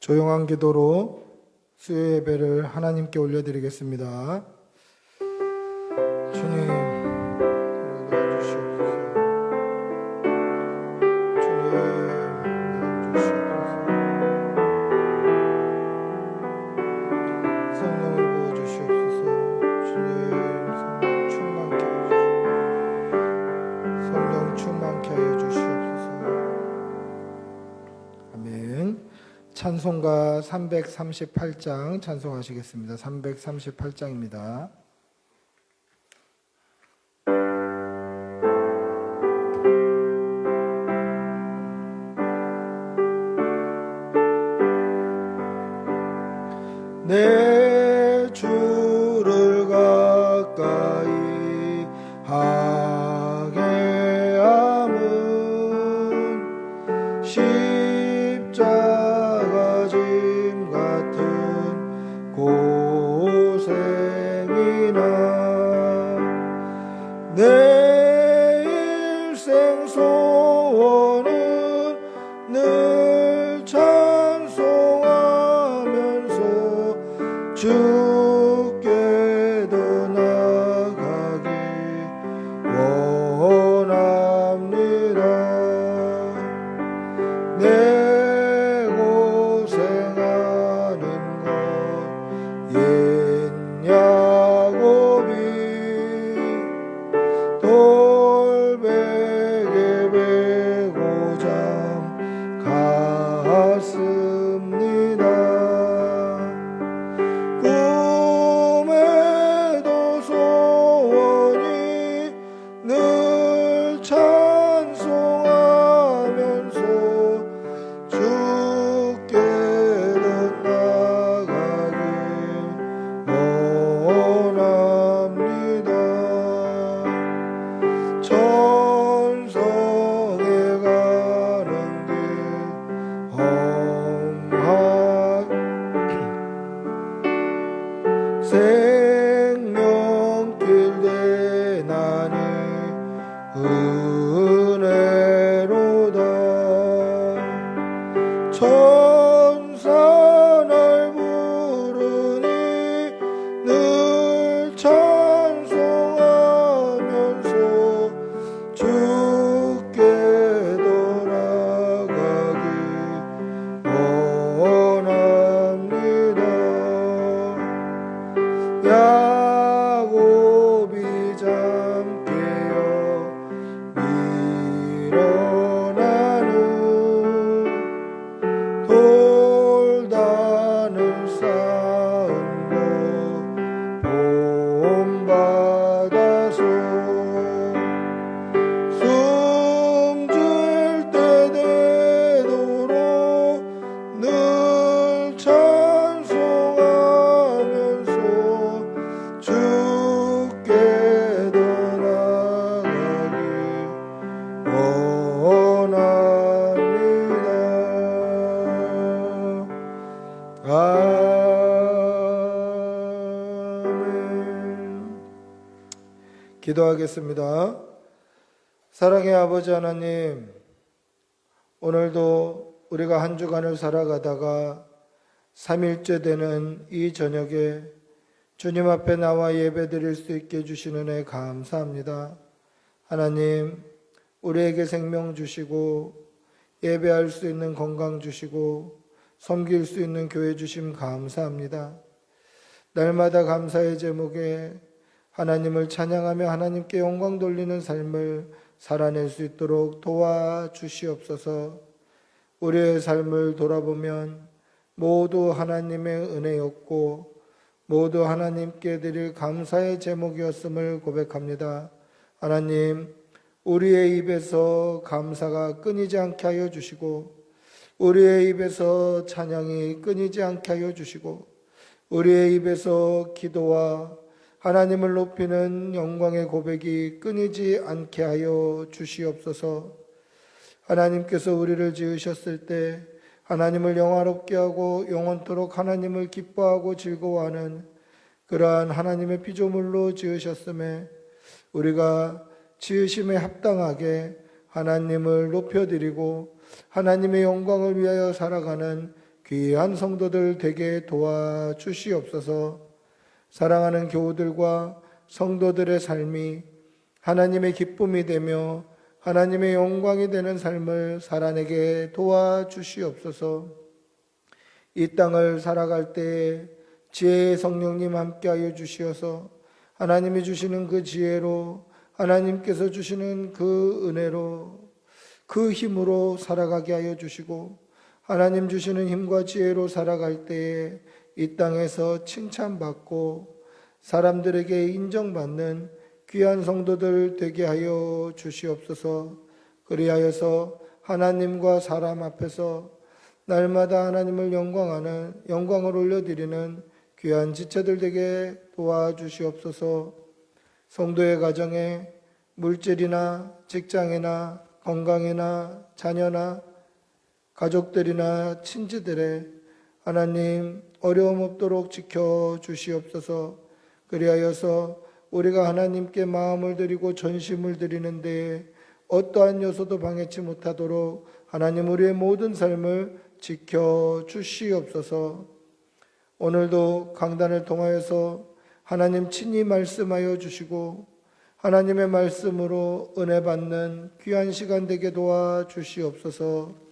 조용한 기도로 수요 예배를 하나님께 올려드리겠습니다. 주님, 도와주시옵소서. 주님, 도와주시옵소서. 성령을 부어주시옵소서. 주님, 성령 충만케 하여 주시옵소서. 아멘. 찬송가 338장 찬송하시겠습니다. 338장입니다. 내 주를 가까이 하게 함은 십자가 짐 같은 고생이나 내 일생 소원은 늘 찬송하면서 주께도 나가기 원합니다. 내 고생하는 것 옛 야곱이 돌베개 베고 잠 갔습니다. 꿈에도 소원이 늘 찬송하면서 주께로 나가길 원합니다. 천성에 가는 길 험한 생명길 대난이 은혜로다. 천사 날 부르니 늘 찬송하면서 주께도 나가기 원합니다. 야곱이 잠 깨어 일어난 후 돌단을 쌓은 거 본받아서 숨질 때 되도록 늘 찬송하면서 주께도 나가기 원합니다. 아멘. 기도하겠습니다. 사랑의 아버지 하나님, 오늘도 우리가 한 주간을 살아가다가 3일째 되는 이 저녁에 주님 앞에 나와 예배 드릴 수 있게 해주신 은혜 감사합니다. 하나님, 우리에게 생명 주시고 예배할 수 있는 건강 주시고 섬길 수 있는 교회 주심 감사합니다. 날마다 감사의 제목에 하나님을 찬양하며 하나님께 영광 돌리는 삶을 살아낼 수 있도록 도와주시옵소서. 우리의 삶을 돌아보면 모두 하나님의 은혜였고 모두 하나님께 드릴 감사의 제목이었음을 고백합니다. 하나님, 우리의 입에서 감사가 끊이지 않게 하여 주시고 우리의 입에서 찬양이 끊이지 않게 하여 주시고 우리의 입에서 기도와 하나님을 높이는 영광의 고백이 끊이지 않게 하여 주시옵소서. 하나님께서 우리를 지으셨을 때 하나님을 영화롭게 하고 영원토록 하나님을 기뻐하고 즐거워하는 그러한 하나님의 피조물로 지으셨음에 우리가 지으심에 합당하게 하나님을 높여드리고 하나님의 영광을 위하여 살아가는 귀한 성도들 되게 도와주시옵소서. 사랑하는 교우들과 성도들의 삶이 하나님의 기쁨이 되며 하나님의 영광이 되는 삶을 살아내게 도와주시옵소서. 이 땅을 살아갈 때에 지혜의 성령님 함께하여 주시어서 하나님이 주시는 그 지혜로, 하나님께서 주시는 그 은혜로, 그 힘으로 살아가게 하여 주시고, 하나님 주시는 힘과 지혜로 살아갈 때에 이 땅에서 칭찬받고 사람들에게 인정받는 귀한 성도들 되게 하여 주시옵소서. 그리하여서 하나님과 사람 앞에서 날마다 하나님을 영광을 올려드리는 귀한 지체들 되게 도와주시옵소서. 성도의 가정에 물질이나 직장이나 건강이나 자녀나 가족들이나 친지들의 하나님 어려움 없도록 지켜주시옵소서. 그리하여서 우리가 하나님께 마음을 드리고 전심을 드리는데 어떠한 요소도 방해치 못하도록 하나님 우리의 모든 삶을 지켜주시옵소서. 오늘도 강단을 통하여서 하나님 친히 말씀하여 주시고 하나님의 말씀으로 은혜 받는 귀한 시간 되게 도와주시옵소서.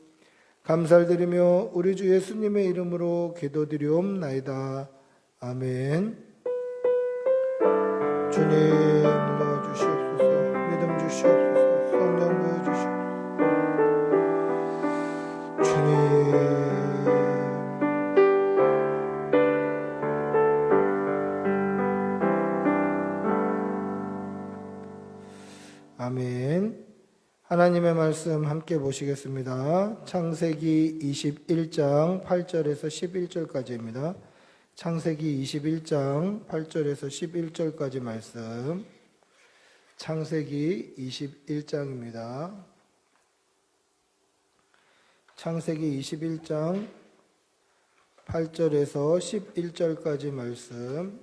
감사를 드리며 우리 주 예수님의 이름으로 기도드리옵나이다. 아멘. 주님 도와주시옵소서. 믿음 주시옵소서. 성령 부어주시옵소서. 주님 아멘. 하나님의 말씀 함께 보시겠습니다. 창세기 21장 8절에서 11절까지입니다. 창세기 21장 8절에서 11절까지 말씀. 창세기 21장입니다. 창세기 21장 8절에서 11절까지 말씀.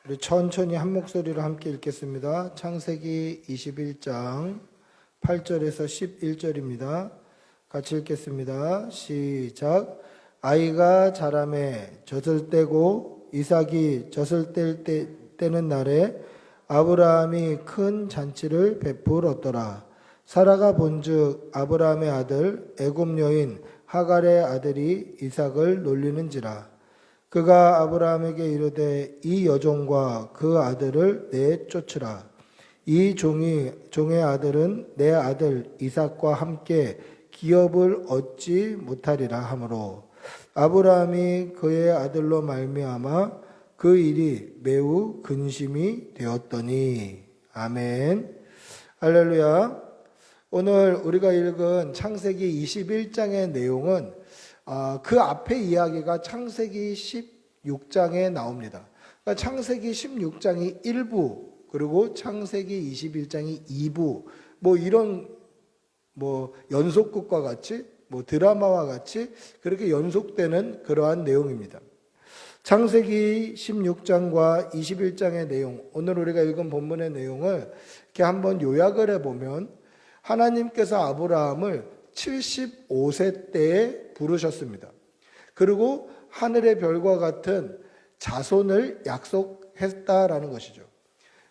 우리 천천히 한 목소리로 함께 읽겠습니다. 창세기 21장 8절에서 11절입니다. 같이 읽겠습니다. 시작. 아이가 자라매 젖을 떼고 이삭이 젖을 떼는 날에 아브라함이 큰 잔치를 베풀었더라. 사라가 본즉 아브라함의 아들 애굽 여인 하갈의 아들이 이삭을 놀리는지라. 그가 아브라함에게 이르되 이 여종과 그 아들을 내쫓으라. 이 종의 아들은 내 아들 이삭과 함께 기업을 얻지 못하리라 하므로 아브라함이 그의 아들로 말미암아 그 일이 매우 근심이 되었더니. 아멘. 할렐루야. 오늘 우리가 읽은 창세기 21장의 내용은 그 앞에 이야기가 창세기 16장에 나옵니다. 그러니까 창세기 16장이 1부, 그리고 창세기 21장이 2부, 이런 연속극과 같이, 드라마와 같이 그렇게 연속되는 그러한 내용입니다. 창세기 16장과 21장의 내용, 오늘 우리가 읽은 본문의 내용을 이렇게 한번 요약을 해보면, 하나님께서 아브라함을 75세 때에 부르셨습니다. 그리고 하늘의 별과 같은 자손을 약속했다라는 것이죠.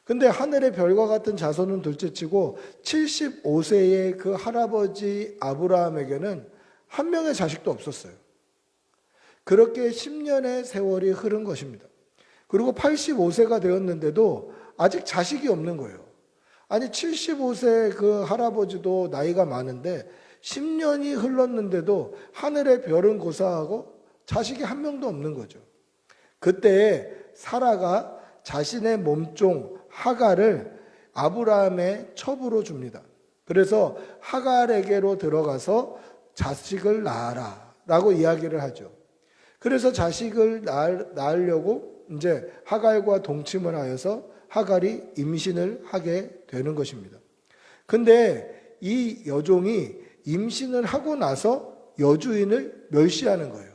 근데 하늘의 별과 같은 자손은 둘째치고 75세의 그 할아버지 아브라함에게는 한 명의 자식도 없었어요. 그렇게 10년의 세월이 흐른 것입니다. 그리고 85세가 되었는데도 아직 자식이 없는 거예요. 아니 75세 그 할아버지도 나이가 많은데 10년이 흘렀는데도 하늘의 별은 고사하고 자식이 한 명도 없는 거죠. 그때 사라가 자신의 몸종 하갈을 아브라함의 첩으로 줍니다. 그래서 하갈에게로 들어가서 자식을 낳아라 라고 이야기를 하죠. 그래서 자식을 낳으려고 이제 하갈과 동침을 하여서 하갈이 임신을 하게 되는 것입니다. 근데 이 여종이 임신을 하고 나서 여주인을 멸시하는 거예요.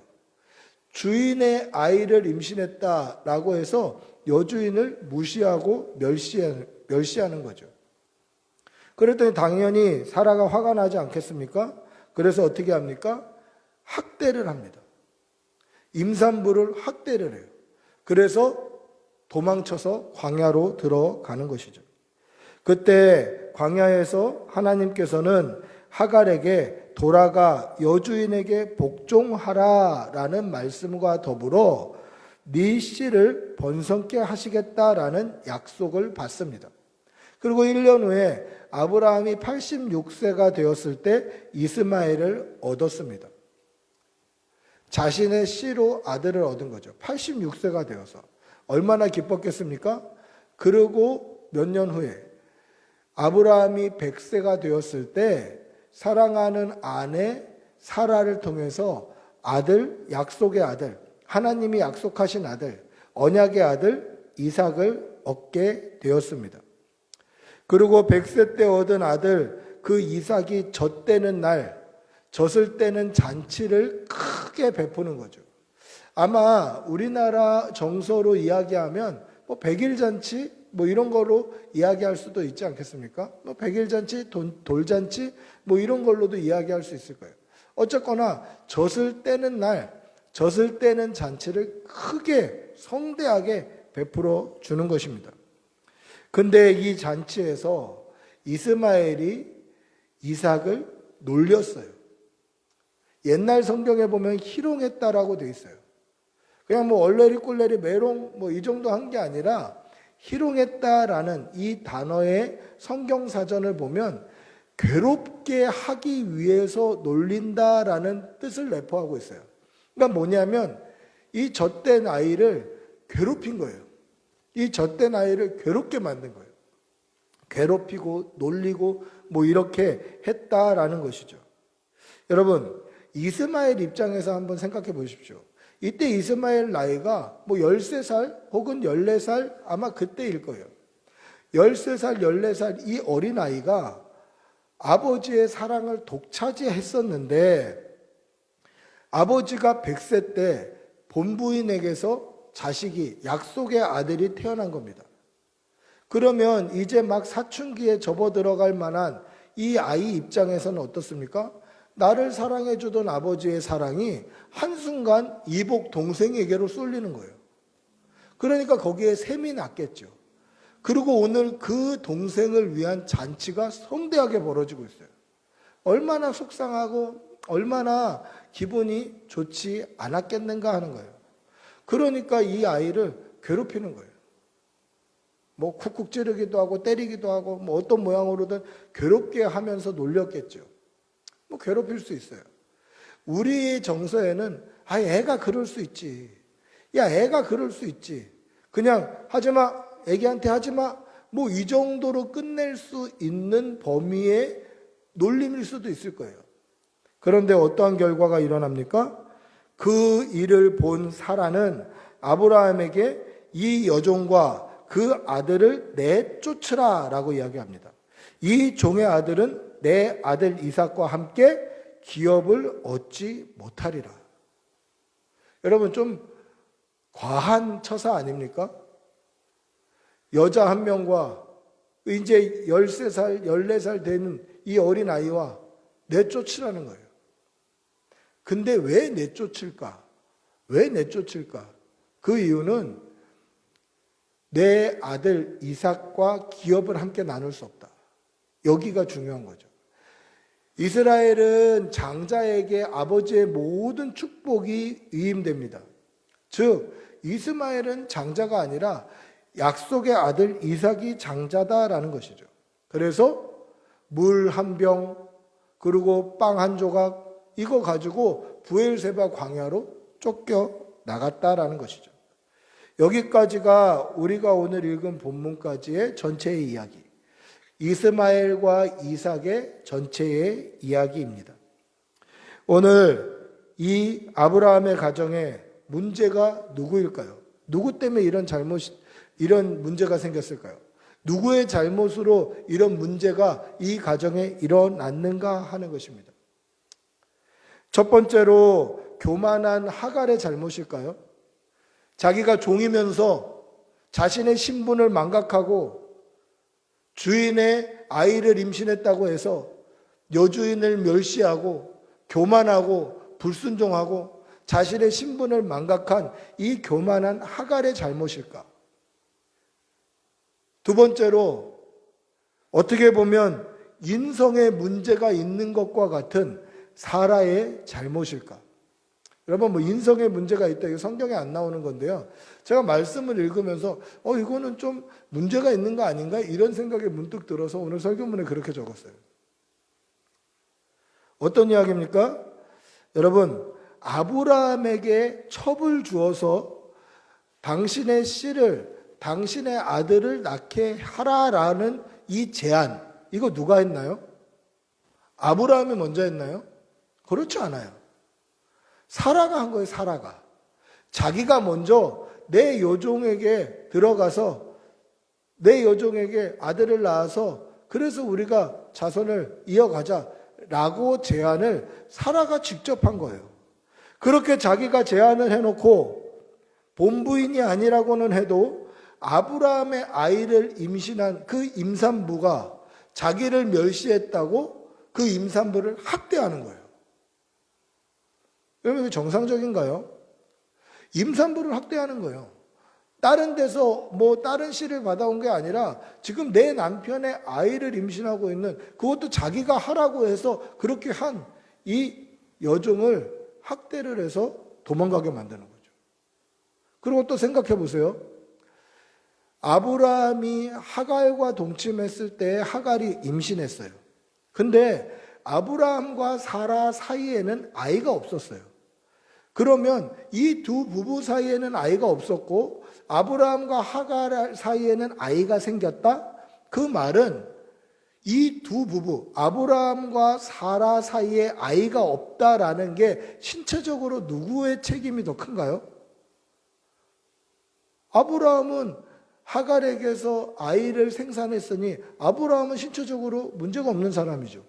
주인의 아이를 임신했다라고 해서 여주인을 무시하고 멸시하는 거죠. 그랬더니 당연히 사라가 화가 나지 않겠습니까? 그래서 어떻게 합니까? 학대를 합니다. 임산부를 학대를 해요. 그래서 도망쳐서 광야로 들어가는 것이죠. 그때 광야에서 하나님께서는 하갈에게 돌아가 여주인에게 복종하라라는 말씀과 더불어 네 씨를 번성케 하시겠다라는 약속을 받습니다. 그리고 1년 후에 아브라함이 86세가 되었을 때 이스마엘을 얻었습니다. 자신의 씨로 아들을 얻은 거죠. 86세가 되어서. 얼마나 기뻤겠습니까? 그리고 몇 년 후에 아브라함이 100세가 되었을 때 사랑하는 아내 사라를 통해서 아들, 약속의 아들, 하나님이 약속하신 아들, 언약의 아들 이삭을 얻게 되었습니다. 그리고 100세 때 얻은 아들 그 이삭이 젖대는 날, 젖을 때는 잔치를 크게 베푸는 거죠. 아마 우리나라 정서로 이야기하면 뭐 100일 잔치 뭐 이런 거로 이야기할 수도 있지 않겠습니까? 뭐 100일 잔치, 돌잔치 뭐 이런 걸로도 이야기할 수 있을 거예요. 어쨌거나 젖을 떼는 날, 젖을 떼는 잔치를 크게 성대하게 베풀어 주는 것입니다. 근데 이 잔치에서 이스마엘이 이삭을 놀렸어요. 옛날 성경에 보면 희롱했다라고 돼 있어요. 그냥 뭐 얼레리 꼴레리 메롱 뭐 이 정도 한 게 아니라 희롱했다라는 이 단어의 성경 사전을 보면 괴롭게 하기 위해서 놀린다라는 뜻을 내포하고 있어요. 그러니까 뭐냐면 이 젖된 아이를 괴롭힌 거예요. 이 젖된 아이를 괴롭게 만든 거예요. 괴롭히고 놀리고 뭐 이렇게 했다라는 것이죠. 여러분, 이스마엘 입장에서 한번 생각해 보십시오. 이때 이스마엘 나이가 뭐 13살 혹은 14살 아마 그때일 거예요. 13살, 14살 이 어린아이가 아버지의 사랑을 독차지했었는데 아버지가 100세 때 본부인에게서 자식이 약속의 아들이 태어난 겁니다. 그러면 이제 막 사춘기에 접어들어갈 만한 이 아이 입장에서는 어떻습니까? 나를 사랑해 주던 아버지의 사랑이 한순간 이복 동생에게로 쏠리는 거예요. 그러니까 거기에 셈이 났겠죠. 그리고 오늘 그 동생을 위한 잔치가 성대하게 벌어지고 있어요. 얼마나 속상하고 얼마나 기분이 좋지 않았겠는가 하는 거예요. 그러니까 이 아이를 괴롭히는 거예요. 뭐 쿡쿡 찌르기도 하고 때리기도 하고 뭐 어떤 모양으로든 괴롭게 하면서 놀렸겠죠. 뭐 괴롭힐 수 있어요. 우리 정서에는 애가 그럴 수 있지. 야, 애가 그럴 수 있지. 그냥 하지마, 애기한테 하지마. 뭐 이 정도로 끝낼 수 있는 범위의 놀림일 수도 있을 거예요. 그런데 어떠한 결과가 일어납니까? 그 일을 본 사라는 아브라함에게 이 여종과 그 아들을 내쫓으라 라고 이야기합니다. 이 종의 아들은 내 아들 이삭과 함께 기업을 얻지 못하리라. 여러분 좀 과한 처사 아닙니까? 여자 한 명과 이제 13살, 14살 되는 이 어린아이와 내쫓으라는 거예요. 근데 왜 내쫓을까? 왜 내쫓을까? 그 이유는 내 아들 이삭과 기업을 함께 나눌 수 없다. 여기가 중요한 거죠. 이스라엘은 장자에게 아버지의 모든 축복이 위임됩니다. 즉 이스마엘은 장자가 아니라 약속의 아들 이삭이 장자다라는 것이죠. 그래서 물 한 병 그리고 빵 한 조각 이거 가지고 브엘세바 광야로 쫓겨 나갔다라는 것이죠. 여기까지가 우리가 오늘 읽은 본문까지의 전체의 이야기. 이스마엘과 이삭의 전체의 이야기입니다. 오늘 이 아브라함의 가정에 문제가 누구일까요? 누구 때문에 이런 문제가 생겼을까요? 누구의 잘못으로 이런 문제가 이 가정에 일어났는가 하는 것입니다. 첫 번째로 교만한 하갈의 잘못일까요? 자기가 종이면서 자신의 신분을 망각하고 주인의 아이를 임신했다고 해서 여주인을 멸시하고 교만하고 불순종하고 자신의 신분을 망각한 이 교만한 하갈의 잘못일까? 두 번째로 어떻게 보면 인성에 문제가 있는 것과 같은 사라의 잘못일까? 여러분, 뭐 인성에 문제가 있다, 이거 성경에 안 나오는 건데요. 제가 말씀을 읽으면서 이거는 좀 문제가 있는 거 아닌가? 이런 생각이 문득 들어서 오늘 설교문에 그렇게 적었어요. 어떤 이야기입니까? 여러분, 아브라함에게 첩을 주어서 당신의 씨를, 당신의 아들을 낳게 하라라는 이 제안, 이거 누가 했나요? 아브라함이 먼저 했나요? 그렇지 않아요. 사라가 한 거예요. 사라가. 자기가 먼저 내 여종에게 들어가서 내 여종에게 아들을 낳아서 그래서 우리가 자손을 이어가자라고 제안을 사라가 직접 한 거예요. 그렇게 자기가 제안을 해놓고 본부인이 아니라고는 해도 아브라함의 아이를 임신한 그 임산부가 자기를 멸시했다고 그 임산부를 학대하는 거예요. 여러분, 이게 정상적인가요? 임산부를 학대하는 거예요. 다른 데서 다른 씨를 받아온 게 아니라 지금 내 남편의 아이를 임신하고 있는, 그것도 자기가 하라고 해서 그렇게 한 이 여종을 학대를 해서 도망가게 만드는 거죠. 그리고 또 생각해 보세요. 아브라함이 하갈과 동침했을 때 하갈이 임신했어요. 근데 아브라함과 사라 사이에는 아이가 없었어요. 그러면 이 두 부부 사이에는 아이가 없었고 아브라함과 하갈 사이에는 아이가 생겼다? 그 말은 이 두 부부, 아브라함과 사라 사이에 아이가 없다라는 게 신체적으로 누구의 책임이 더 큰가요? 아브라함은 하갈에게서 아이를 생산했으니 아브라함은 신체적으로 문제가 없는 사람이죠.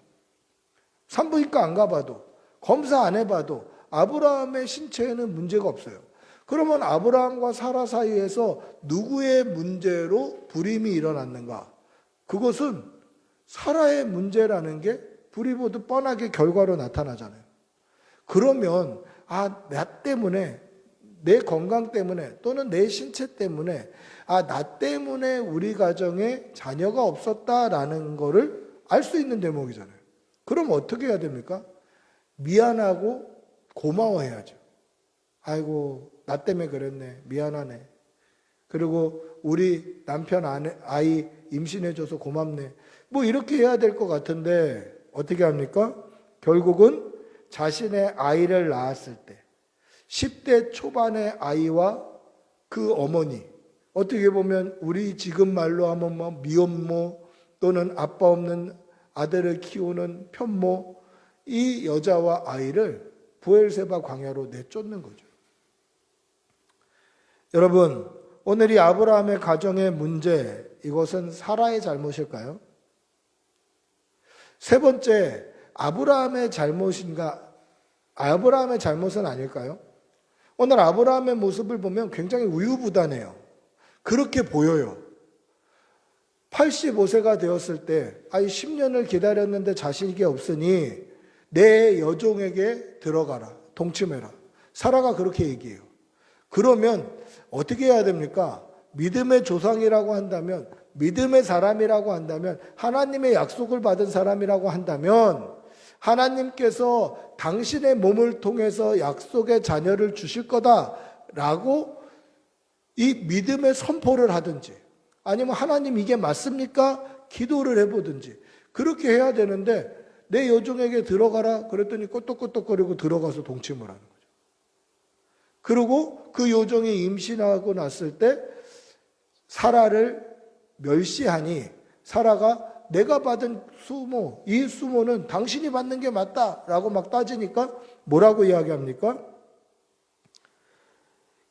산부인과 안 가봐도, 검사 안 해봐도 아브라함의 신체에는 문제가 없어요. 그러면 아브라함과 사라 사이에서 누구의 문제로 불임이 일어났는가? 그것은 사라의 문제라는 게 불이 보듯 뻔하게 결과로 나타나잖아요. 그러면 나 때문에, 내 건강 때문에 또는 내 신체 때문에 나 때문에 우리 가정에 자녀가 없었다라는 거를 알 수 있는 대목이잖아요. 그럼 어떻게 해야 됩니까? 미안하고 고마워해야죠. 아이고, 나 때문에 그랬네. 미안하네. 그리고 우리 남편 아이 임신해줘서 고맙네. 이렇게 해야 될 것 같은데 어떻게 합니까? 결국은 자신의 아이를 낳았을 때 10대 초반의 아이와 그 어머니, 어떻게 보면 우리 지금 말로 하면 미혼모 또는 아빠 없는 아들을 키우는 편모, 이 여자와 아이를 브엘세바 광야로 내쫓는 거죠. 여러분, 오늘 이 아브라함의 가정의 문제, 이것은 사라의 잘못일까요? 세 번째, 아브라함의 잘못인가? 아브라함의 잘못은 아닐까요? 오늘 아브라함의 모습을 보면 굉장히 우유부단해요. 그렇게 보여요. 85세가 되었을 때 10년을 기다렸는데 자식이 없으니 내 여종에게 들어가라. 동침해라. 사라가 그렇게 얘기해요. 그러면 어떻게 해야 됩니까? 믿음의 조상이라고 한다면, 믿음의 사람이라고 한다면, 하나님의 약속을 받은 사람이라고 한다면 하나님께서 당신의 몸을 통해서 약속의 자녀를 주실 거다라고 이 믿음의 선포를 하든지, 아니면 하나님 이게 맞습니까? 기도를 해보든지 그렇게 해야 되는데, 내 여종에게 들어가라 그랬더니 끄떡끄떡거리고 들어가서 동침을 하는 거죠. 그리고 그 여종이 임신하고 났을 때 사라를 멸시하니 사라가 내가 받은 수모, 이 수모는 당신이 받는 게 맞다라고 막 따지니까 뭐라고 이야기합니까?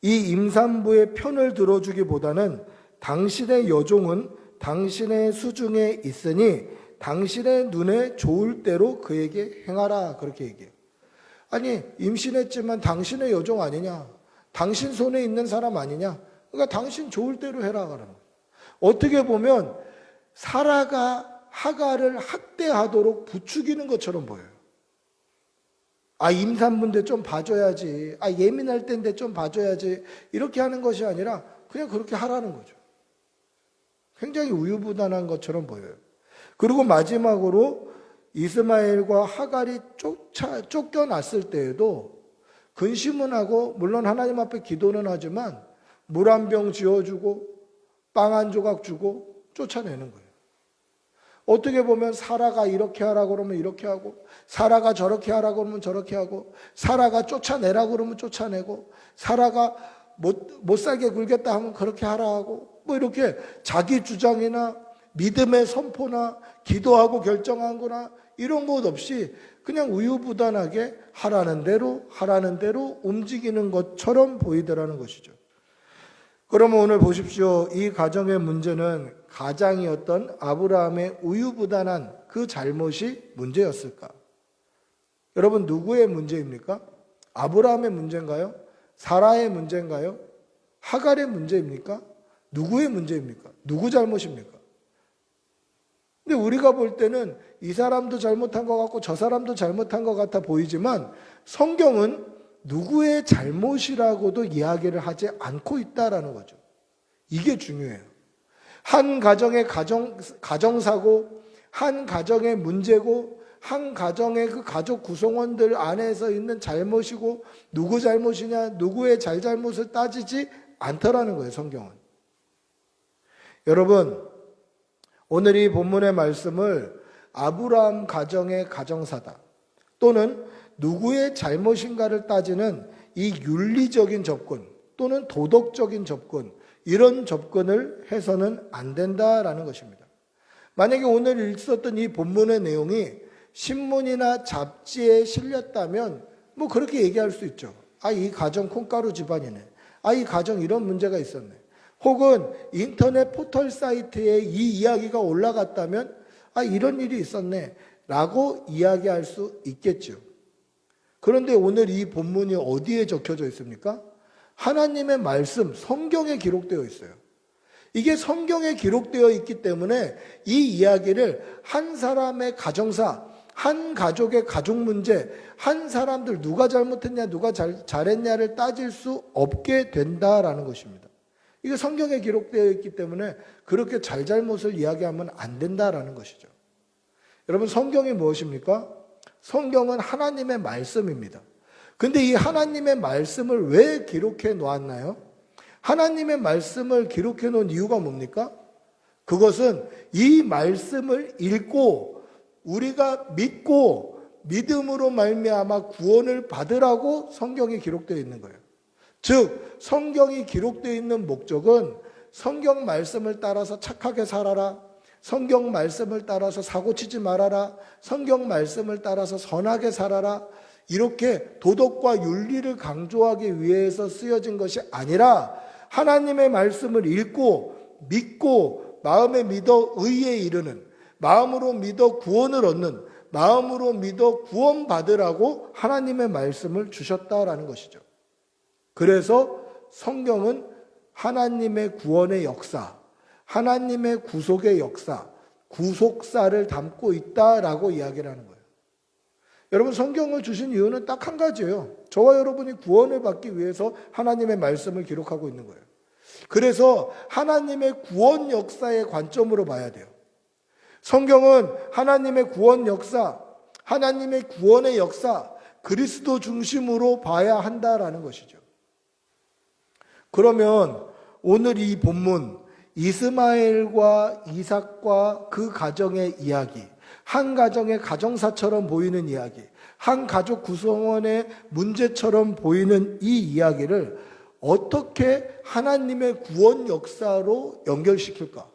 이 임산부의 편을 들어주기보다는 당신의 여종은 당신의 수중에 있으니 당신의 눈에 좋을 대로 그에게 행하라, 그렇게 얘기해요. 아니, 임신했지만 당신의 여종 아니냐? 당신 손에 있는 사람 아니냐? 그러니까 당신 좋을 대로 해라 그러는 거예요. 어떻게 보면 사라가 하갈을 학대하도록 부추기는 것처럼 보여요. 임산부인데 좀 봐줘야지. 예민할 때인데 좀 봐줘야지. 이렇게 하는 것이 아니라 그냥 그렇게 하라는 거죠. 굉장히 우유부단한 것처럼 보여요. 그리고 마지막으로 이스마엘과 하갈이 쫓겨났을 때에도 근심은 하고 물론 하나님 앞에 기도는 하지만 물 한 병 지어주고 빵 한 조각 주고 쫓아내는 거예요. 어떻게 보면 사라가 이렇게 하라고 그러면 이렇게 하고, 사라가 저렇게 하라고 그러면 저렇게 하고, 사라가 쫓아내라고 그러면 쫓아내고, 사라가 못 살게 굴겠다 하면 그렇게 하라 하고, 뭐 이렇게 자기 주장이나 믿음의 선포나 기도하고 결정한 거나 이런 것 없이 그냥 우유부단하게 하라는 대로 움직이는 것처럼 보이더라는 것이죠. 그러면 오늘 보십시오. 이 가정의 문제는 가장이었던 아브라함의 우유부단한 그 잘못이 문제였을까? 여러분, 누구의 문제입니까? 아브라함의 문제인가요? 사라의 문제인가요? 하갈의 문제입니까? 누구의 문제입니까? 누구 잘못입니까? 근데 우리가 볼 때는 이 사람도 잘못한 것 같고 저 사람도 잘못한 것 같아 보이지만 성경은 누구의 잘못이라고도 이야기를 하지 않고 있다라는 거죠. 이게 중요해요. 한 가정의 가정사고, 한 가정의 문제고, 한 가정의 그 가족 구성원들 안에서 있는 잘못이고, 누구 잘못이냐, 누구의 잘잘못을 따지지 않더라는 거예요, 성경은. 여러분, 오늘 이 본문의 말씀을 아브라함 가정의 가정사다 또는 누구의 잘못인가를 따지는 이 윤리적인 접근 또는 도덕적인 접근, 이런 접근을 해서는 안 된다라는 것입니다. 만약에 오늘 읽었던 이 본문의 내용이 신문이나 잡지에 실렸다면 뭐 그렇게 얘기할 수 있죠. 이 가정 콩가루 집안이네. 이 가정 이런 문제가 있었네. 혹은 인터넷 포털 사이트에 이 이야기가 올라갔다면 이런 일이 있었네 라고 이야기할 수 있겠죠. 그런데 오늘 이 본문이 어디에 적혀져 있습니까? 하나님의 말씀, 성경에 기록되어 있어요. 이게 성경에 기록되어 있기 때문에 이 이야기를 한 사람의 가정사, 한 가족의 가족 문제, 한 사람들 누가 잘못했냐, 누가 잘했냐를 따질 수 없게 된다라는 것입니다. 이게 성경에 기록되어 있기 때문에 그렇게 잘잘못을 이야기하면 안 된다라는 것이죠. 여러분, 성경이 무엇입니까? 성경은 하나님의 말씀입니다. 근데 이 하나님의 말씀을 왜 기록해 놓았나요? 하나님의 말씀을 기록해 놓은 이유가 뭡니까? 그것은 이 말씀을 읽고 우리가 믿고 믿음으로 말미암아 구원을 받으라고 성경이 기록되어 있는 거예요. 즉 성경이 기록되어 있는 목적은 성경 말씀을 따라서 착하게 살아라, 성경 말씀을 따라서 사고치지 말아라, 성경 말씀을 따라서 선하게 살아라, 이렇게 도덕과 윤리를 강조하기 위해서 쓰여진 것이 아니라 하나님의 말씀을 읽고 믿고 마음에 믿어 의에 이르는, 마음으로 믿어 구원을 얻는, 마음으로 믿어 구원받으라고 하나님의 말씀을 주셨다라는 것이죠. 그래서 성경은 하나님의 구원의 역사, 하나님의 구속의 역사, 구속사를 담고 있다라고 이야기를 하는 거예요. 여러분, 성경을 주신 이유는 딱 한 가지예요. 저와 여러분이 구원을 받기 위해서 하나님의 말씀을 기록하고 있는 거예요. 그래서 하나님의 구원 역사의 관점으로 봐야 돼요. 성경은 하나님의 구원 역사, 하나님의 구원의 역사, 그리스도 중심으로 봐야 한다라는 것이죠. 그러면 오늘 이 본문, 이스마엘과 이삭과 그 가정의 이야기, 한 가정의 가정사처럼 보이는 이야기, 한 가족 구성원의 문제처럼 보이는 이 이야기를 어떻게 하나님의 구원 역사로 연결시킬까?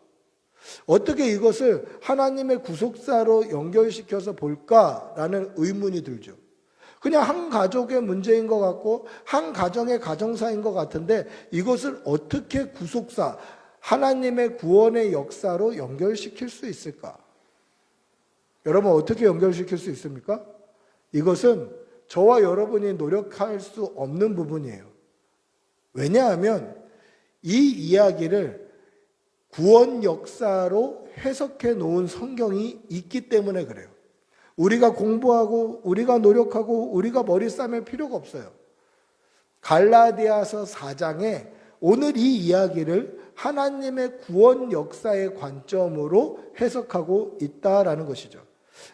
어떻게 이것을 하나님의 구속사로 연결시켜서 볼까라는 의문이 들죠. 그냥 한 가족의 문제인 것 같고 한 가정의 가정사인 것 같은데 이것을 어떻게 구속사, 하나님의 구원의 역사로 연결시킬 수 있을까? 여러분, 어떻게 연결시킬 수 있습니까? 이것은 저와 여러분이 노력할 수 없는 부분이에요. 왜냐하면 이 이야기를 구원 역사로 해석해 놓은 성경이 있기 때문에 그래요. 우리가 공부하고 우리가 노력하고 우리가 머리 싸맬 필요가 없어요. 갈라디아서 4장에 오늘 이 이야기를 하나님의 구원 역사의 관점으로 해석하고 있다라는 것이죠.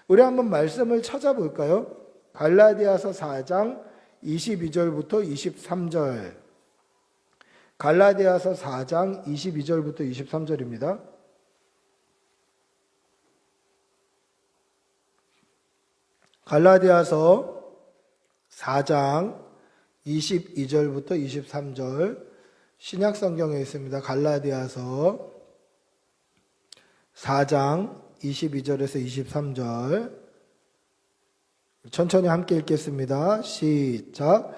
우리 한번 말씀을 찾아볼까요? 갈라디아서 4장 22절부터 23절. 갈라디아서 4장 22절부터 23절입니다. 갈라디아서 4장 22절부터 23절 신약 성경에 있습니다. 갈라디아서 4장 22절에서 23절 천천히 함께 읽겠습니다. 시작.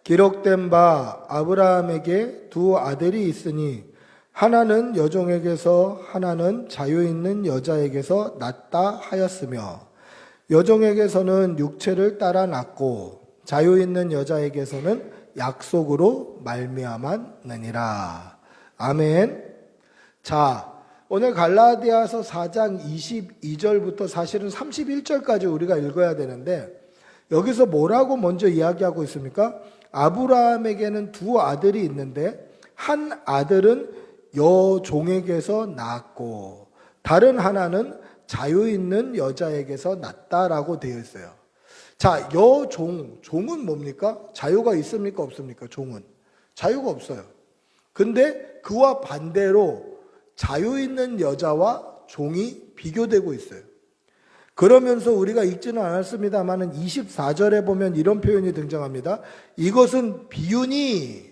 기록된 바 아브라함에게 두 아들이 있으니 하나는 여종에게서 하나는 자유 있는 여자에게서 낳다 하였으며 여종에게서는 육체를 따라 낳고 자유 있는 여자에게서는 약속으로 말미암았느니라. 아멘. 자, 오늘 갈라디아서 4장 22절부터 사실은 31절까지 우리가 읽어야 되는데 여기서 뭐라고 먼저 이야기하고 있습니까? 아브라함에게는 두 아들이 있는데 한 아들은 여종에게서 낳았고 다른 하나는 자유 있는 여자에게서 낳았다라고 되어 있어요. 자, 종은 뭡니까? 자유가 있습니까? 없습니까? 종은 자유가 없어요. 근데 그와 반대로 자유 있는 여자와 종이 비교되고 있어요. 그러면서 우리가 읽지는 않았습니다만 24절에 보면 이런 표현이 등장합니다. 이것은 비유니,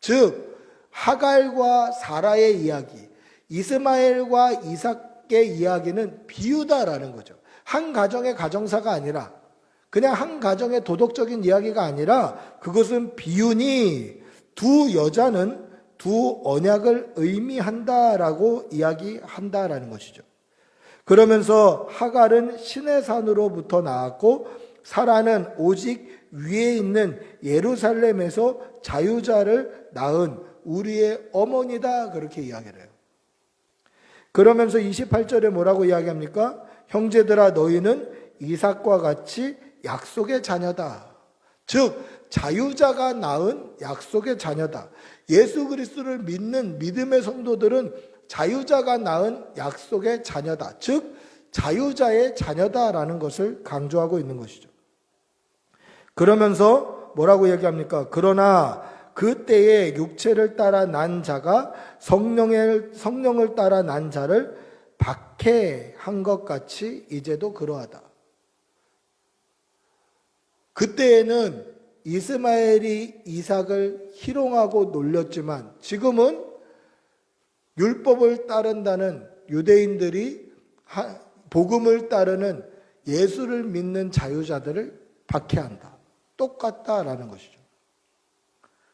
즉 하갈과 사라의 이야기, 이스마엘과 이삭의 이야기는 비유다라는 거죠. 한 가정의 가정사가 아니라 그냥 한 가정의 도덕적인 이야기가 아니라 그것은 비유니 두 여자는 두 언약을 의미한다라고 이야기한다라는 것이죠. 그러면서 하갈은 신의 산으로부터 나왔고 사라는 오직 위에 있는 예루살렘에서 자유자를 낳은 우리의 어머니다 그렇게 이야기를 해요. 그러면서 28절에 뭐라고 이야기합니까? 형제들아 너희는 이삭과 같이 약속의 자녀다. 즉 자유자가 낳은 약속의 자녀다. 예수 그리스도를 믿는 믿음의 성도들은 자유자가 낳은 약속의 자녀다. 즉 자유자의 자녀다라는 것을 강조하고 있는 것이죠. 그러면서 뭐라고 얘기합니까? 그러나 그때에 육체를 따라 난 자가 성령을 따라 난 자를 박해한 것 같이 이제도 그러하다. 그때에는 이스마엘이 이삭을 희롱하고 놀렸지만 지금은 율법을 따른다는 유대인들이 복음을 따르는 예수를 믿는 자유자들을 박해한다. 똑같다라는 것이죠.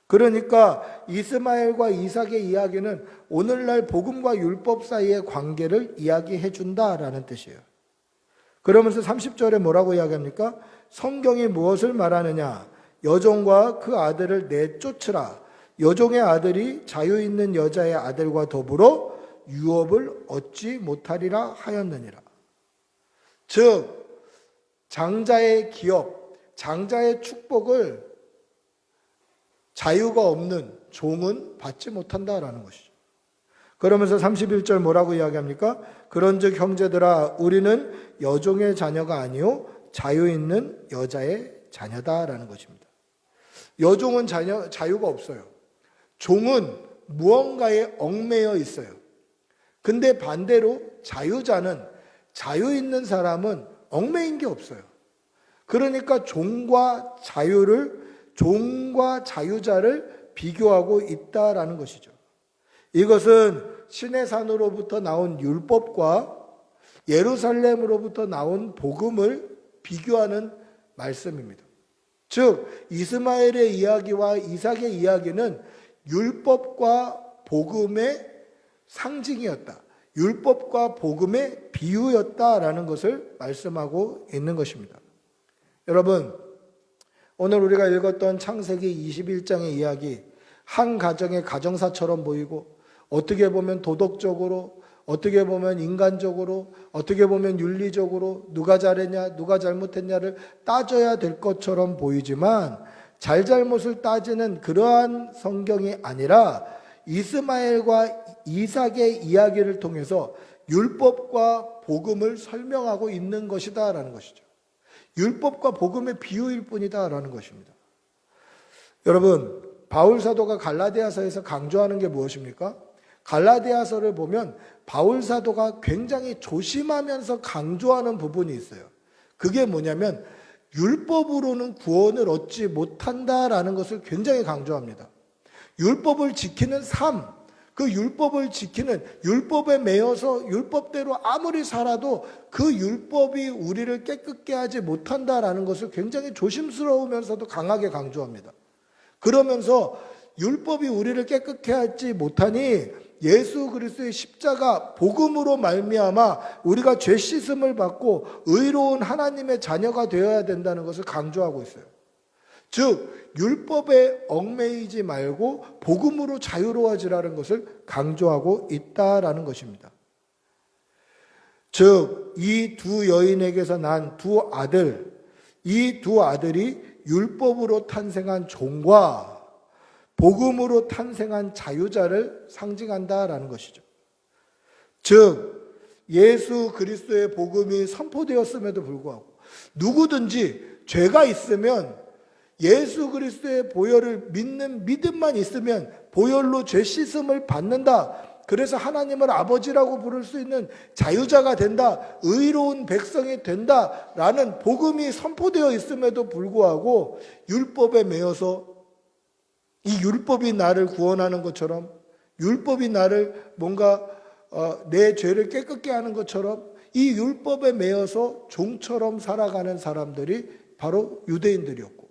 그러니까 이스마엘과 이삭의 이야기는 오늘날 복음과 율법 사이의 관계를 이야기해 준다라는 뜻이에요. 그러면서 30절에 뭐라고 이야기합니까? 성경이 무엇을 말하느냐? 여종과 그 아들을 내쫓으라. 여종의 아들이 자유 있는 여자의 아들과 더불어 유업을 얻지 못하리라 하였느니라. 즉 장자의 기업, 장자의 축복을 자유가 없는 종은 받지 못한다라는 것이죠. 그러면서 31절 뭐라고 이야기합니까? 그런즉 형제들아 우리는 여종의 자녀가 아니요 자유 있는 여자의 자녀다라는 것입니다. 여종은 자유가 없어요. 종은 무언가에 얽매여 있어요. 근데 반대로 자유자는 자유 있는 사람은 얽매인 게 없어요. 그러니까 종과 자유자를 비교하고 있다라는 것이죠. 이것은 신의 산으로부터 나온 율법과 예루살렘으로부터 나온 복음을 비교하는 말씀입니다. 즉 이스마엘의 이야기와 이삭의 이야기는 율법과 복음의 상징이었다. 율법과 복음의 비유였다라는 것을 말씀하고 있는 것입니다. 여러분, 오늘 우리가 읽었던 창세기 21장의 이야기, 한 가정의 가정사처럼 보이고 어떻게 보면 도덕적으로 어떻게 보면 인간적으로, 어떻게 보면 윤리적으로 누가 잘했냐, 누가 잘못했냐를 따져야 될 것처럼 보이지만 잘잘못을 따지는 그러한 성경이 아니라 이스마엘과 이삭의 이야기를 통해서 율법과 복음을 설명하고 있는 것이다라는 것이죠. 율법과 복음의 비유일 뿐이다라는 것입니다. 여러분, 바울 사도가 갈라디아서에서 강조하는 게 무엇입니까? 갈라디아서를 보면 바울 사도가 굉장히 조심하면서 강조하는 부분이 있어요. 그게 뭐냐면 율법으로는 구원을 얻지 못한다라는 것을 굉장히 강조합니다. 율법을 지키는 삶, 그 율법을 지키는, 율법에 매여서 율법대로 아무리 살아도 그 율법이 우리를 깨끗게 하지 못한다라는 것을 굉장히 조심스러우면서도 강하게 강조합니다. 그러면서 율법이 우리를 깨끗게 하지 못하니 예수 그리스도의 십자가 복음으로 말미암아 우리가 죄 씻음을 받고 의로운 하나님의 자녀가 되어야 된다는 것을 강조하고 있어요. 즉 율법에 얽매이지 말고 복음으로 자유로워지라는 것을 강조하고 있다라는 것입니다. 즉 이 두 여인에게서 난 두 아들, 이 두 아들이 율법으로 탄생한 종과 복음으로 탄생한 자유자를 상징한다라는 것이죠. 즉 예수 그리스도의 복음이 선포되었음에도 불구하고 누구든지 죄가 있으면 예수 그리스도의 보혈을 믿는 믿음만 있으면 보혈로 죄 씻음을 받는다. 그래서 하나님을 아버지라고 부를 수 있는 자유자가 된다. 의로운 백성이 된다라는 복음이 선포되어 있음에도 불구하고 율법에 매여서 이 율법이 나를 구원하는 것처럼, 율법이 나를 뭔가 내 죄를 깨끗게 하는 것처럼 이 율법에 매여서 종처럼 살아가는 사람들이 바로 유대인들이었고,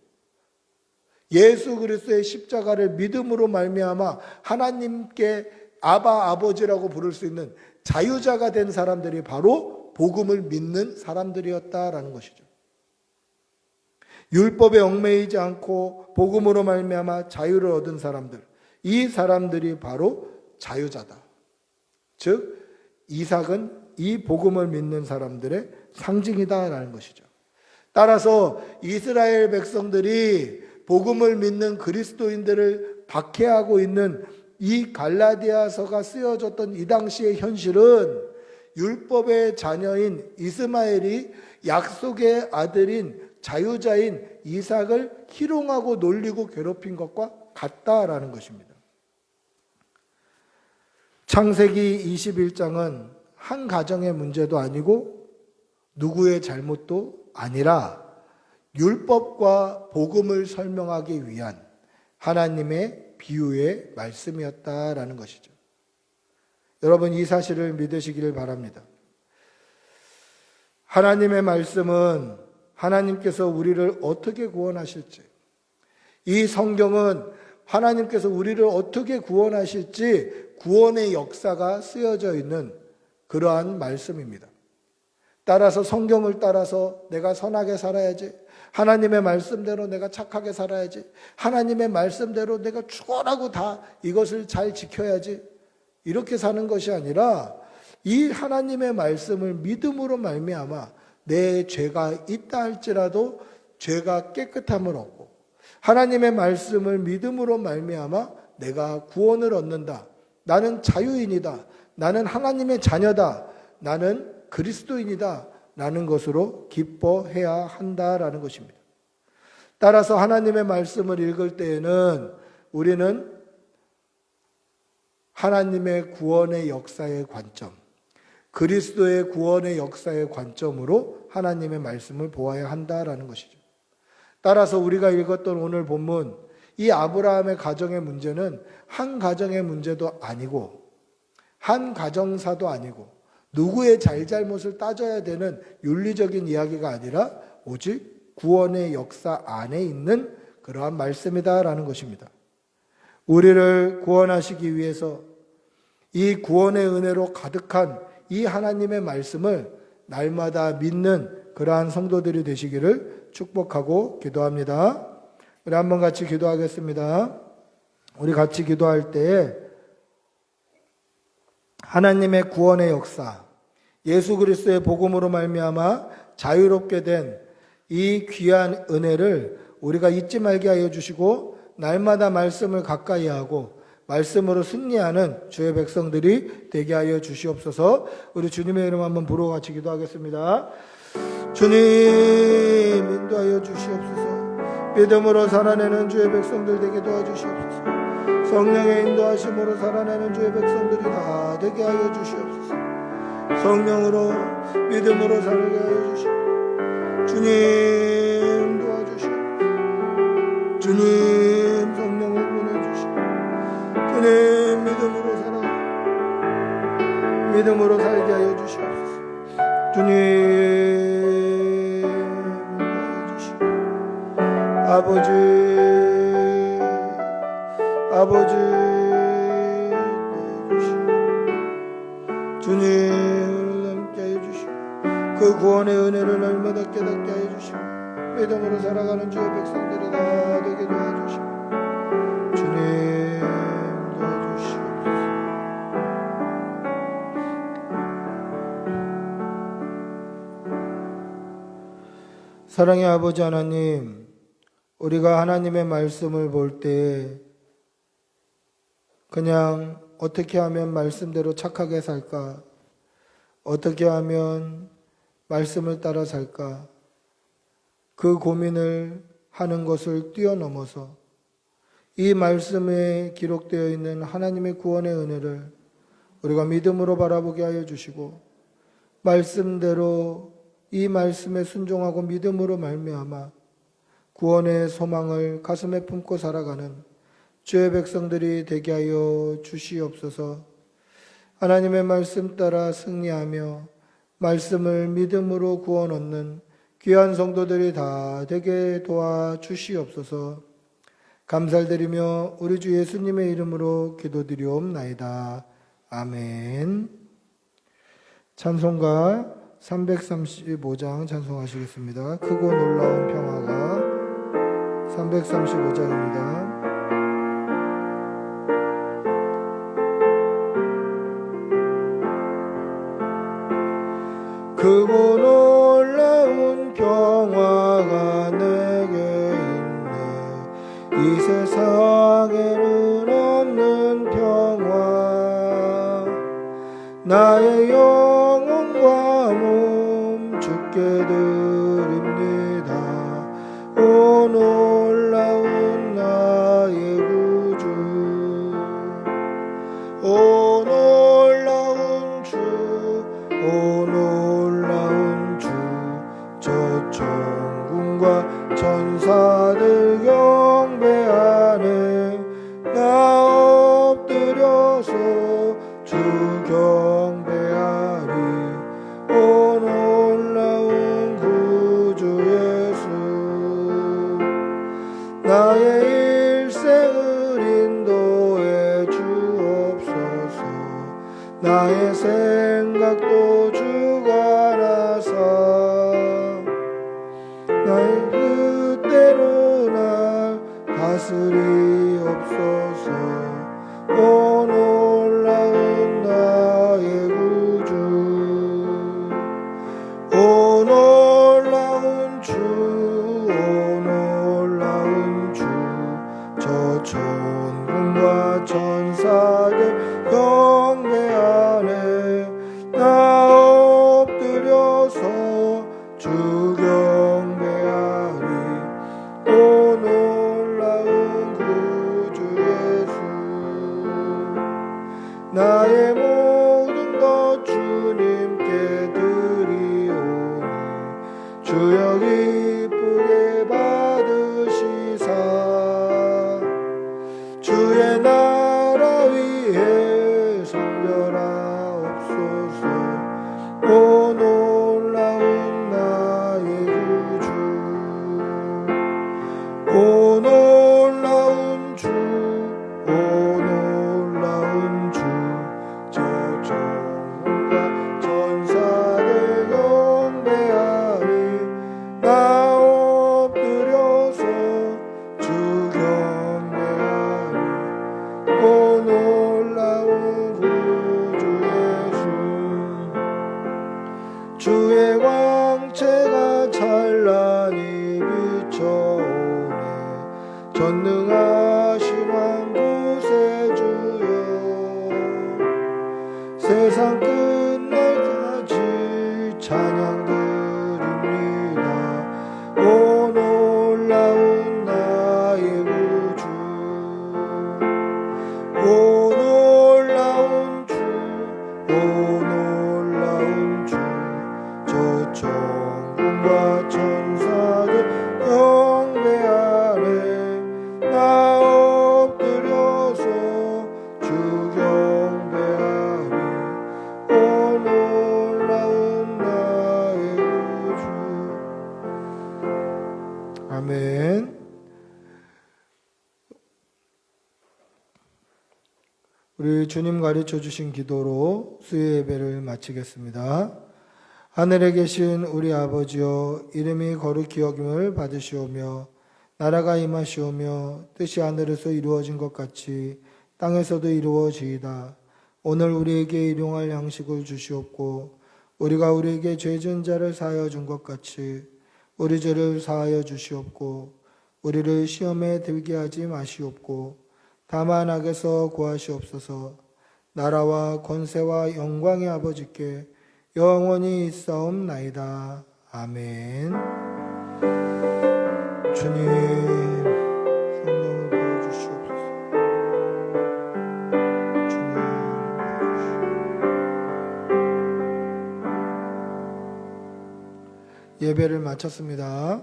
예수 그리스도의 십자가를 믿음으로 말미암아 하나님께 아바 아버지라고 부를 수 있는 자유자가 된 사람들이 바로 복음을 믿는 사람들이었다라는 것이죠. 율법에 얽매이지 않고 복음으로 말미암아 자유를 얻은 사람들, 이 사람들이 바로 자유자다. 즉 이삭은 이 복음을 믿는 사람들의 상징이다라는 것이죠. 따라서 이스라엘 백성들이 복음을 믿는 그리스도인들을 박해하고 있는 이 갈라디아서가 쓰여졌던 이 당시의 현실은 율법의 자녀인 이스마엘이 약속의 아들인 자유자인 이삭을 희롱하고 놀리고 괴롭힌 것과 같다라는 것입니다. 창세기 21장은 한 가정의 문제도 아니고 누구의 잘못도 아니라 율법과 복음을 설명하기 위한 하나님의 비유의 말씀이었다라는 것이죠. 여러분, 이 사실을 믿으시기를 바랍니다. 하나님의 말씀은 하나님께서 우리를 어떻게 구원하실지, 이 성경은 하나님께서 우리를 어떻게 구원하실지 구원의 역사가 쓰여져 있는 그러한 말씀입니다. 따라서 성경을 따라서 내가 선하게 살아야지, 하나님의 말씀대로 내가 착하게 살아야지, 하나님의 말씀대로 내가 죽어라고 다 이것을 잘 지켜야지, 이렇게 사는 것이 아니라 이 하나님의 말씀을 믿음으로 말미암아 내 죄가 있다 할지라도 죄가 깨끗함을 얻고, 하나님의 말씀을 믿음으로 말미암아 내가 구원을 얻는다, 나는 자유인이다, 나는 하나님의 자녀다, 나는 그리스도인이다 라는 것으로 기뻐해야 한다라는 것입니다. 따라서 하나님의 말씀을 읽을 때에는 우리는 하나님의 구원의 역사의 관점, 그리스도의 구원의 역사의 관점으로 하나님의 말씀을 보아야 한다라는 것이죠. 따라서 우리가 읽었던 오늘 본문, 이 아브라함의 가정의 문제는 한 가정의 문제도 아니고 한 가정사도 아니고 누구의 잘잘못을 따져야 되는 윤리적인 이야기가 아니라 오직 구원의 역사 안에 있는 그러한 말씀이다라는 것입니다. 우리를 구원하시기 위해서 이 구원의 은혜로 가득한 이 하나님의 말씀을 날마다 믿는 그러한 성도들이 되시기를 축복하고 기도합니다. 우리 한번 같이 기도하겠습니다. 우리 같이 기도할 때에 하나님의 구원의 역사, 예수 그리스도의 복음으로 말미암아 자유롭게 된 이 귀한 은혜를 우리가 잊지 말게 하여 주시고 날마다 말씀을 가까이 하고 말씀으로 승리하는 주의 백성들이 되게 하여 주시옵소서. 우리 주님의 이름 한번 부르고 같이 기도하겠습니다. 주님 인도하여 주시옵소서. 믿음으로 살아내는 주의 백성들 되게 도와주시옵소서. 성령의 인도하심으로 살아내는 주의 백성들이 다 되게 하여 주시옵소서. 성령으로 믿음으로 살게 하여 주시옵소서. 주님 도와주시옵소서. 주님 성령을 보내주시옵소서. 주님 믿음으로 살게 하여 주시옵소서. 주님 인도하여 주시옵소서. 아버지 주님을 함께 하여 주시고 그 구원의 은혜를 날마다 깨닫게 하여 주시고 믿음으로 살아가는 주의 백성들이 다 되게 도와주시고 주님 도와주시옵소서. 사랑의 아버지 하나님, 우리가 하나님의 말씀을 볼 때 그냥 어떻게 하면 말씀대로 착하게 살까? 어떻게 하면 말씀을 따라 살까? 그 고민을 하는 것을 뛰어넘어서 이 말씀에 기록되어 있는 하나님의 구원의 은혜를 우리가 믿음으로 바라보게 하여 주시고 말씀대로 이 말씀에 순종하고 믿음으로 말미암아 구원의 소망을 가슴에 품고 살아가는 주의 백성들이 되게 하여 주시옵소서. 하나님의 말씀 따라 승리하며 말씀을 믿음으로 구원 얻는 귀한 성도들이 다 되게 도와주시옵소서. 감사드리며 우리 주 예수님의 이름으로 기도드리옵나이다. 아멘. 찬송가 335장 찬송하시겠습니다. 크고 놀라운 평화가 335장입니다. 크고 놀라운 평화가 내게 있네. 이 세상에는 없는 평화. 나의 영혼과 몸 주께 드립니다. 오 놀라운 나의 구주. 오 놀라운 주. 오 놀라운 주. 저 천군과 천사들 경배하네. 나 엎드려서 주 경배하리. 오 놀라운 구주 예수. 나의 일생을 인도해 주옵소서. 나의 생각도 주가 나사. 나의 뜻대로 날 다스리옵소서. 오 놀라운 나의 구주. 오 놀라운 주. 오 놀라운 주. 저 천군과 천사들 경배하네. 나 엎드려서 주 경배하리. 오 놀라운 구주 예수. 전능하신 왕 구세주여 세상 끝날까지 찬양 드립니다. 오 놀라운 나의 구주 오 놀라운 주 오 놀라운 주 저 천군과 천사들 경배하네 나 엎드려서 주 경배하리 오 놀라운 나의 구주. 아멘. 우리 주님 가르쳐 주신 기도로 수요 예배를 마치겠습니다. 하늘에 계신 우리 아버지여 이름이 거룩히 여김을 받으시오며 나라가 임하시오며 뜻이 하늘에서 이루어진 것 같이 땅에서도 이루어지이다. 오늘 우리에게 일용할 양식을 주시옵고 우리가 우리에게 죄 지은 자를 사하여 준 것 같이 우리 죄를 사하여 주시옵고 우리를 시험에 들게 하지 마시옵고 다만 악에서 구하시옵소서. 나라와 권세와 영광의 아버지께 영원히 있사옵나이다. 아멘. 주님 성령을 부어주시옵소서. 주님 예배를 마쳤습니다.